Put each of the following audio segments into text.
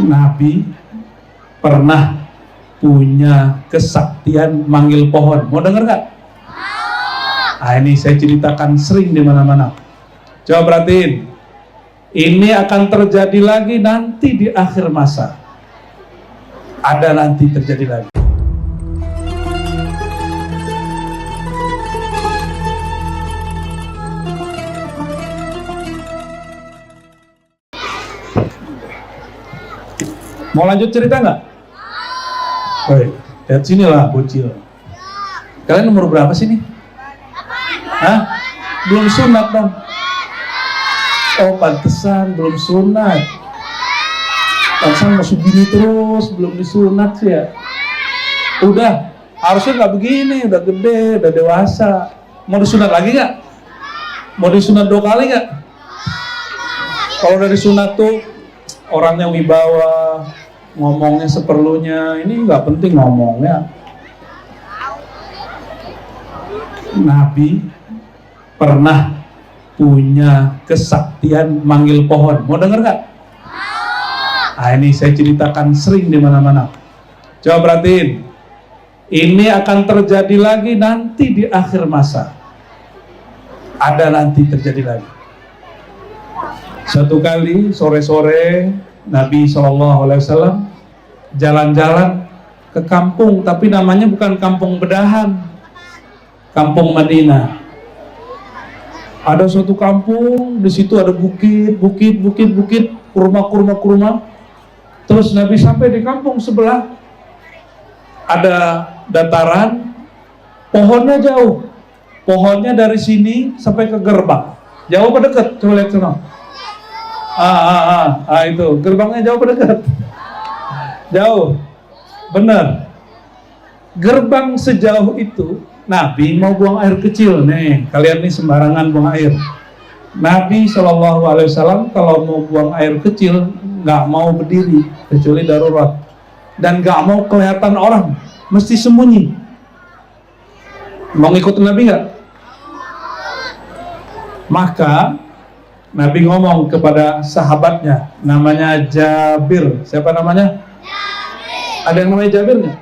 Nabi pernah punya kesaktian manggil pohon. Mau denger gak? Ah, ini saya ceritakan sering di mana-mana. Coba perhatiin. Ini akan terjadi lagi nanti di akhir masa. Ada nanti terjadi lagi. Mau lanjut cerita nggak? Baik, lihat sini lah bocil. Kalian umur berapa sih nih? Hah? Belum sunat dong? Oh pantesan belum sunat. Pantesan masuk gini terus, belum disunat sih ya. Udah, harusnya nggak begini, udah gede, udah dewasa. Mau disunat lagi nggak? Mau disunat 2 kali nggak? Kalau udah disunat tuh orangnya wibawa, ngomongnya seperlunya. Ini nggak penting ngomongnya. Nabi pernah punya kesaktian manggil pohon. Mau denger nggak? Ah, ini saya ceritakan sering di mana-mana. Coba perhatiin. Ini akan terjadi lagi nanti di akhir masa. Ada nanti terjadi lagi. Satu kali sore-sore Nabi SAW jalan-jalan ke kampung, tapi namanya bukan kampung Bedahan, kampung Madinah. Ada suatu kampung, di situ ada bukit, kurma. Terus Nabi sampai di kampung sebelah, ada dataran, pohonnya jauh. Pohonnya dari sini sampai ke gerbang. Jauh apa dekat? Coba lihat sana. Itu gerbangnya jauh apa dekat? Jauh, benar. Gerbang sejauh itu, Nabi mau buang air kecil nih. Kalian nih sembarangan buang air. Nabi SAW kalau mau buang air kecil nggak mau berdiri kecuali darurat, dan nggak mau kelihatan orang, mesti sembunyi. Mau ngikutin Nabi nggak? Maka Nabi ngomong kepada sahabatnya, namanya Jabir. Siapa namanya? Jabir. Ada yang namanya Jabir nggak?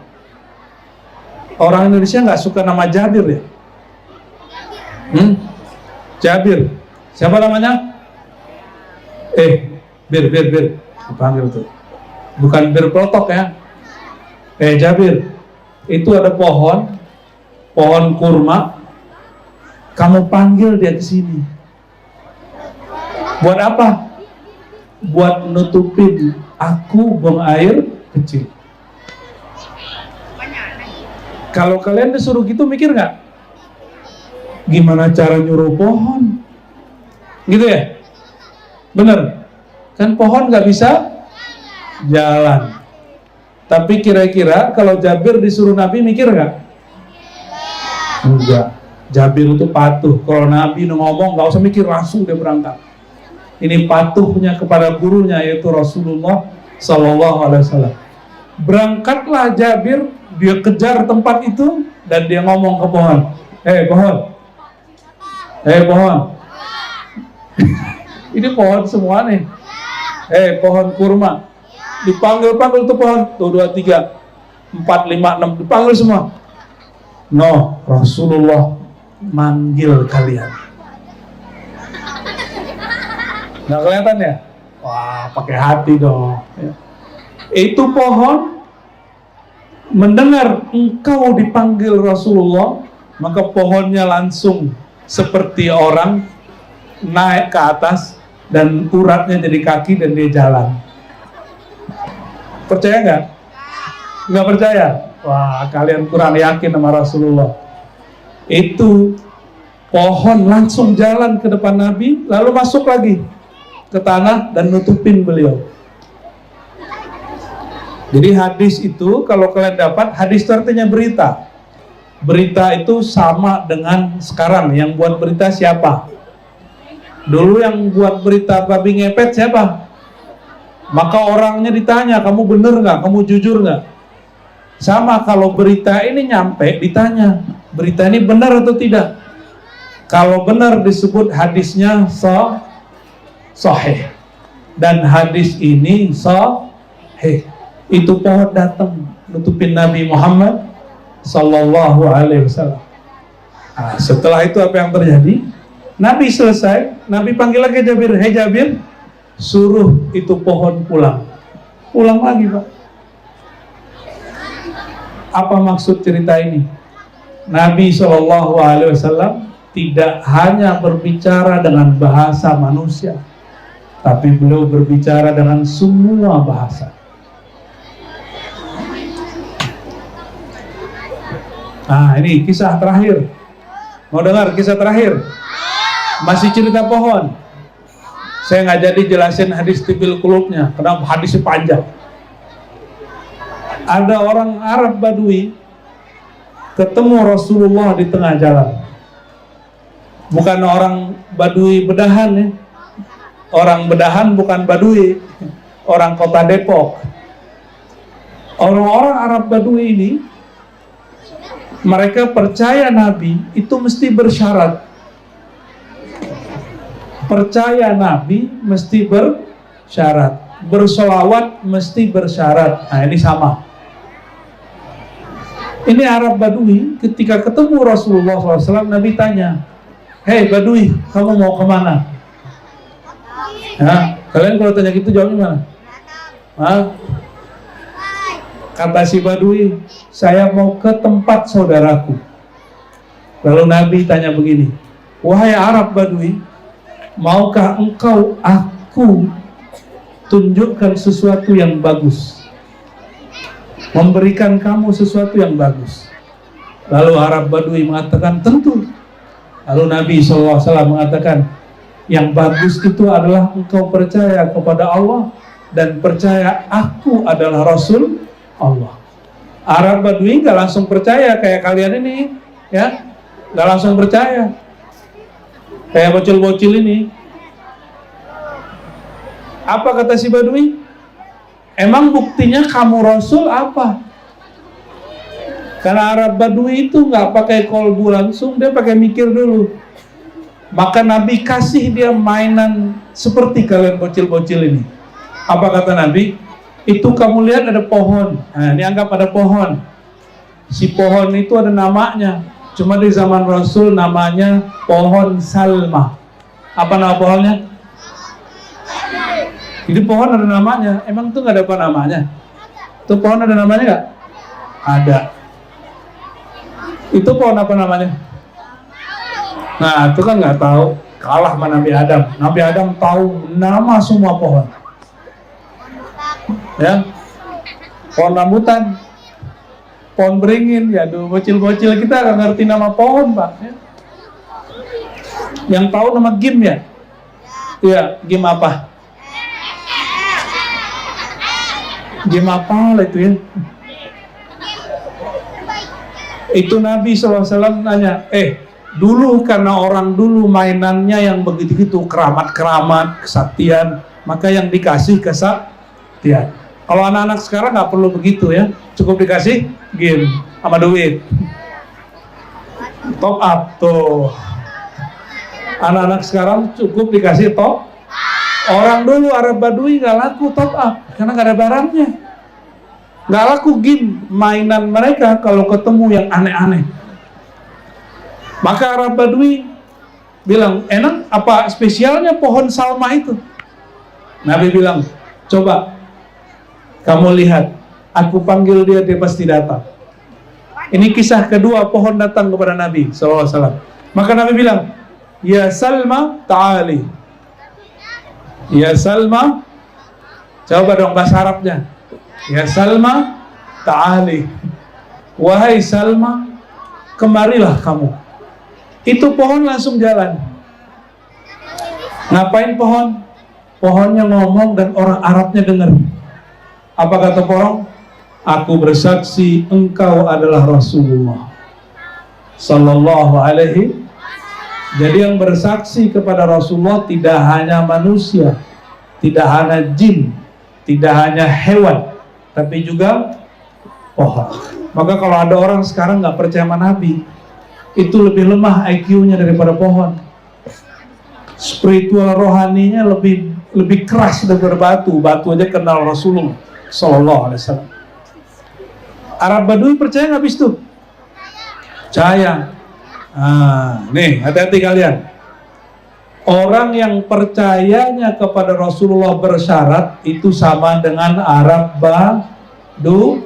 Orang Indonesia nggak suka nama Jabir ya? Jabir. Siapa namanya? Bir. Dipanggil tuh. Bukan bir peletok ya. Jabir. Itu ada pohon kurma. Kamu panggil dia ke sini. Buat apa? Buat nutupin aku buang air kecil. Kalau kalian disuruh gitu mikir nggak? Gimana cara nyuruh pohon? Gitu ya? Bener? Kan pohon nggak bisa jalan. Tapi kira-kira kalau Jabir disuruh Nabi mikir nggak? Enggak. Jabir itu patuh. Kalau Nabi ngomong nggak usah mikir, langsung dia berangkat. Ini patuhnya kepada gurunya, yaitu Rasulullah SAW. Berangkatlah Jabir, dia kejar tempat itu dan dia ngomong ke pohon, pohon. Ini pohon semua nih. Pohon kurma. Dipanggil tuh pohon. Tuh 2, 3, 4, 5, 6 dipanggil semua. No, Rasulullah manggil kalian. Nggak kelihatan ya? Wah, pakai hati dong. Itu pohon mendengar engkau dipanggil Rasulullah, maka pohonnya langsung seperti orang naik ke atas dan uratnya jadi kaki dan dia jalan. Percaya nggak? Nggak percaya? Wah, kalian kurang yakin sama Rasulullah. Itu pohon langsung jalan ke depan Nabi, lalu masuk lagi ke tanah dan nutupin beliau. Jadi hadis itu kalau kalian dapat, hadis itu artinya berita. Berita itu sama dengan sekarang. Yang buat berita siapa? Dulu yang buat berita babi ngepet siapa? Maka orangnya ditanya, kamu bener nggak? Kamu jujur nggak? Sama kalau berita ini nyampe, ditanya, berita ini benar atau tidak? Kalau benar disebut hadisnya sahih. Dan hadis ini sahih. Itu pohon datang nutupin Nabi Muhammad sallallahu alaihi wasallam. Nah, setelah itu apa yang terjadi? Nabi selesai, Nabi panggil lagi Jabir, "Hei Jabir, suruh itu pohon pulang." Pulang lagi, Pak. Apa maksud cerita ini? Nabi sallallahu alaihi wasallam tidak hanya berbicara dengan bahasa manusia, tapi beliau berbicara dengan semua bahasa. Nah, ini kisah terakhir. Mau dengar kisah terakhir? Masih cerita pohon. Saya nggak jadi jelasin hadis tibil kulubnya, karena hadisnya panjang. Ada orang Arab Badui ketemu Rasulullah di tengah jalan. Bukan orang Badui bedahan ya. Orang bedahan bukan Badui, orang kota Depok. Orang-orang Arab Badui ini, mereka percaya Nabi itu mesti bersyarat. Percaya Nabi mesti bersyarat. Bersolawat mesti bersyarat. Nah, ini sama. Ini Arab Badui, ketika ketemu Rasulullah SAW, Nabi tanya, "Hei Badui, kamu mau kemana?" Nah, kalian kalau tanya gitu jawabnya mana? Hah? Kata si Badui, "Saya mau ke tempat saudaraku." Lalu Nabi tanya begini, "Wahai Arab Badui, maukah engkau aku tunjukkan sesuatu yang bagus, memberikan kamu sesuatu yang bagus?" Lalu Arab Badui mengatakan, "Tentu." Lalu Nabi SAW mengatakan, "Yang bagus itu adalah engkau percaya kepada Allah dan percaya aku adalah Rasul Allah." Arab Badui gak langsung percaya kayak kalian ini, ya, gak langsung percaya kayak bocil-bocil ini. Apa kata si Badui? "Emang buktinya kamu Rasul apa?" Karena Arab Badui itu nggak pakai kolbu langsung, dia pakai mikir dulu. Maka Nabi kasih dia mainan seperti kalian bocil-bocil ini. Apa kata Nabi? "Itu kamu lihat ada pohon. Nah, ini anggap ada pohon. Si pohon itu ada namanya. Cuma di zaman Rasul namanya pohon Salma." Apa nama pohonnya? Jadi pohon ada namanya. Emang itu nggak ada apa namanya? Itu pohon ada namanya nggak? Ada. Itu pohon apa namanya? Nah, itu kan nggak tahu. Kalah sama Nabi Adam. Nabi Adam tahu nama semua pohon. Ya, pohon rambutan, pohon beringin. Ya, aduh, bocil-bocil kita nggak ngerti nama pohon, Pak. Ya. Yang tahu nama Gim ya? Iya, Gim apa? Gim apa lah itu ya? Itu Nabi SAW nanya, dulu karena orang dulu mainannya yang begitu-gitu, keramat-keramat, kesaktian, maka yang dikasih kesaktian. Kalau anak-anak sekarang nggak perlu begitu ya, cukup dikasih game sama duit. Top up tuh. Anak-anak sekarang cukup dikasih top. Orang dulu Arab Badui nggak laku top up karena nggak ada barangnya. Nggak laku game mainan mereka kalau ketemu yang aneh-aneh. Maka Arab Badui bilang, "Enak apa spesialnya pohon salma itu?" Nabi bilang, "Coba kamu lihat, aku panggil dia, dia pasti datang." Ini kisah kedua pohon datang kepada Nabi SAW. Maka Nabi bilang, "Ya Salma, ta'ali." Ya Salma, coba dong bahasa Arabnya. Ya Salma, ta'ali. Wahai Salma, kemarilah kamu. Itu pohon langsung jalan. Ngapain pohon? Pohonnya ngomong dan orang Arabnya dengar. Apa kata pohon? "Aku bersaksi engkau adalah Rasulullah Sallallahu alaihi." Jadi yang bersaksi kepada Rasulullah tidak hanya manusia, tidak hanya jin, tidak hanya hewan, tapi juga pohon. Maka kalau ada orang sekarang nggak percaya sama Nabi, itu lebih lemah IQ-nya daripada pohon. Spiritual rohaninya lebih lebih keras daripada batu. Batu aja kenal Rasulullah Sallallahu Alaihi Wasallam. Arab Badui percaya nggak habis itu? Percaya. Nih hati-hati kalian. Orang yang percayanya kepada Rasulullah bersyarat itu sama dengan Arab Badui.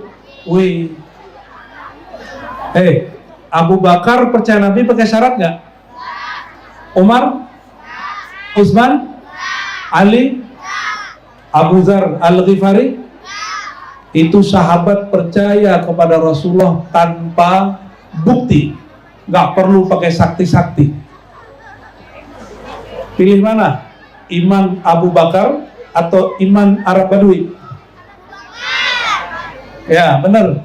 Abu Bakar percaya Nabi pakai syarat nggak? Umar, Utsman, Ali, Abu Dzar Al-Ghifari, itu sahabat percaya kepada Rasulullah tanpa bukti, nggak perlu pakai sakti-sakti. Pilih mana? Iman Abu Bakar atau iman Arab Badui? Ya benar,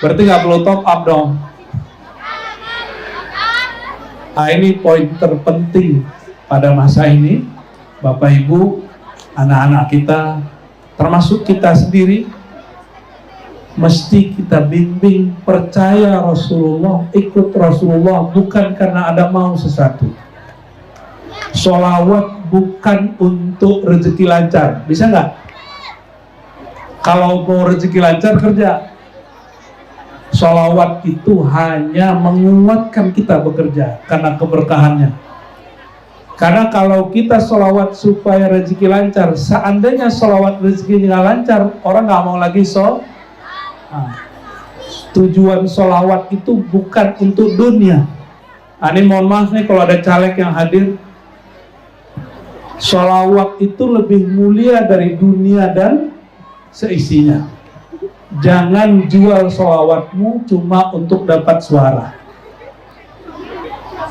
berarti nggak perlu top up dong. Ini poin terpenting pada masa ini, Bapak Ibu, anak-anak kita, termasuk kita sendiri, mesti kita bimbing percaya Rasulullah, ikut Rasulullah bukan karena ada mau sesuatu. Sholawat bukan untuk rezeki lancar, bisa nggak? Kalau mau rezeki lancar kerja. Sholawat itu hanya menguatkan kita bekerja karena keberkahannya. Karena kalau kita sholawat supaya rezeki lancar, seandainya sholawat rezeki nggak lancar, orang nggak mau lagi tujuan sholawat itu bukan untuk dunia. Ini mohon maaf nih kalau ada caleg yang hadir. Sholawat itu lebih mulia dari dunia dan seisinya. Jangan jual sholawatmu cuma untuk dapat suara.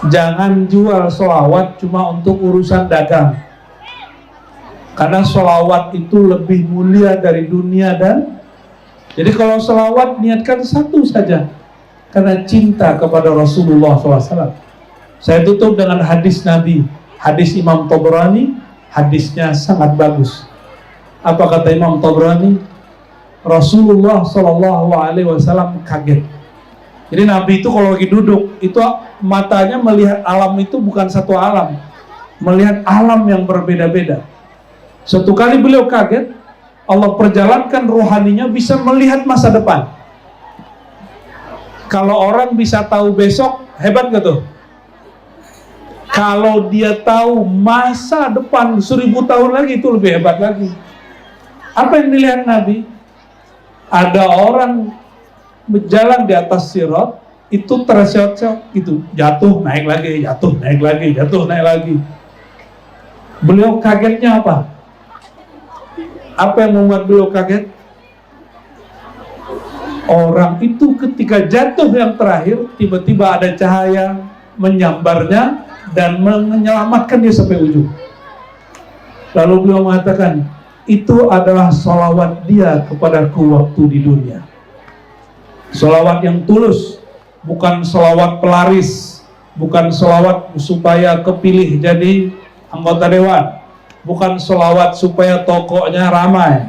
Jangan jual sholawat cuma untuk urusan dagang. Karena sholawat itu lebih mulia dari dunia dan. Jadi kalau sholawat niatkan satu saja, karena cinta kepada Rasulullah SAW. Saya tutup dengan hadis Nabi, hadis Imam Tabrani. Hadisnya sangat bagus. Apa kata Imam Tabrani? Rasulullah Shallallahu Alaihi Wasallam kaget. Jadi Nabi itu kalau lagi duduk, itu matanya melihat alam itu bukan satu alam, melihat alam yang berbeda-beda. Suatu kali beliau kaget, Allah perjalankan rohaninya bisa melihat masa depan. Kalau orang bisa tahu besok, hebat gak tuh? Kalau dia tahu masa depan 1000 tahun lagi, itu lebih hebat lagi. Apa yang dilihat Nabi? Ada orang berjalan di atas sirat, itu terseok-seok, itu jatuh naik lagi, jatuh naik lagi, jatuh naik lagi. Beliau kagetnya apa? Apa yang membuat beliau kaget? Orang itu ketika jatuh yang terakhir, tiba-tiba ada cahaya menyambarnya dan menyelamatkan dia sampai ujung. Lalu beliau mengatakan, itu adalah sholawat dia kepadaku waktu di dunia. Sholawat yang tulus, bukan sholawat pelaris, bukan sholawat supaya kepilih jadi anggota dewan, bukan sholawat supaya tokonya ramai,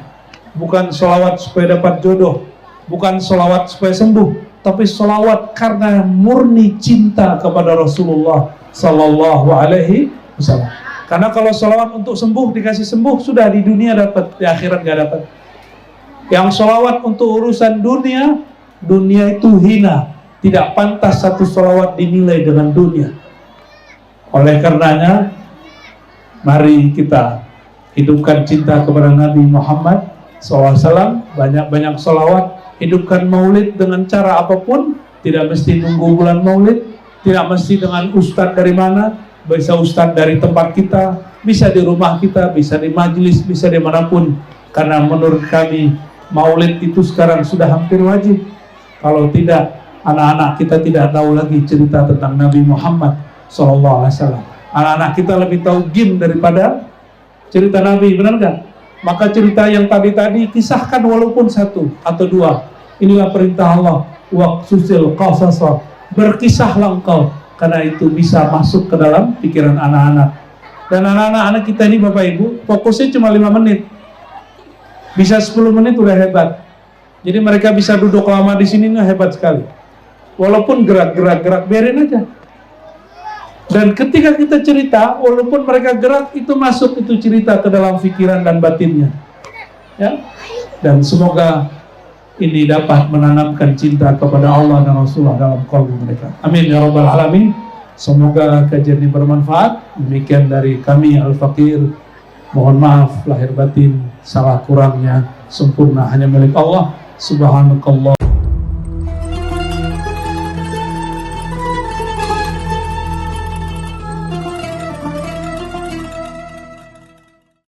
bukan sholawat supaya dapat jodoh, bukan sholawat supaya sembuh, tapi sholawat karena murni cinta kepada Rasulullah Sallallahu Alaihi Wasallam. Karena kalau sholawat untuk sembuh, dikasih sembuh, sudah di dunia dapat, di akhirat gak dapat. Yang sholawat untuk urusan dunia, dunia itu hina, tidak pantas satu sholawat dinilai dengan dunia. Oleh karenanya, mari kita hidupkan cinta kepada Nabi Muhammad SAW, banyak-banyak sholawat, hidupkan maulid dengan cara apapun, tidak mesti nunggu bulan maulid, tidak mesti dengan ustadz dari mana, bisa ustadz dari tempat kita, bisa di rumah kita, bisa di majelis, bisa dimanapun. Karena menurut kami maulid itu sekarang sudah hampir wajib. Kalau tidak, anak-anak kita tidak tahu lagi cerita tentang Nabi Muhammad SAW. Anak-anak kita lebih tahu game daripada cerita Nabi, benar nggak? Maka cerita yang tadi kisahkan walaupun satu atau dua. Inilah perintah Allah, waqsusil qasasa, berkisahlah engkau. Karena itu bisa masuk ke dalam pikiran anak-anak. Dan anak-anak kita ini Bapak Ibu, fokusnya cuma 5 menit. Bisa 10 menit udah hebat. Jadi mereka bisa duduk lama di sini, hebat sekali. Walaupun gerak, biarin aja. Dan ketika kita cerita, walaupun mereka gerak, itu masuk itu cerita ke dalam pikiran dan batinnya. Ya. Dan semoga ini dapat menanamkan cinta kepada Allah dan Rasulullah dalam kalbu mereka. Amin ya rabbal alamin. Semoga kajian ini bermanfaat. Demikian dari kami Al-Fakir. Mohon maaf lahir batin, salah kurangnya sempurna hanya milik Allah. Subhanakallah.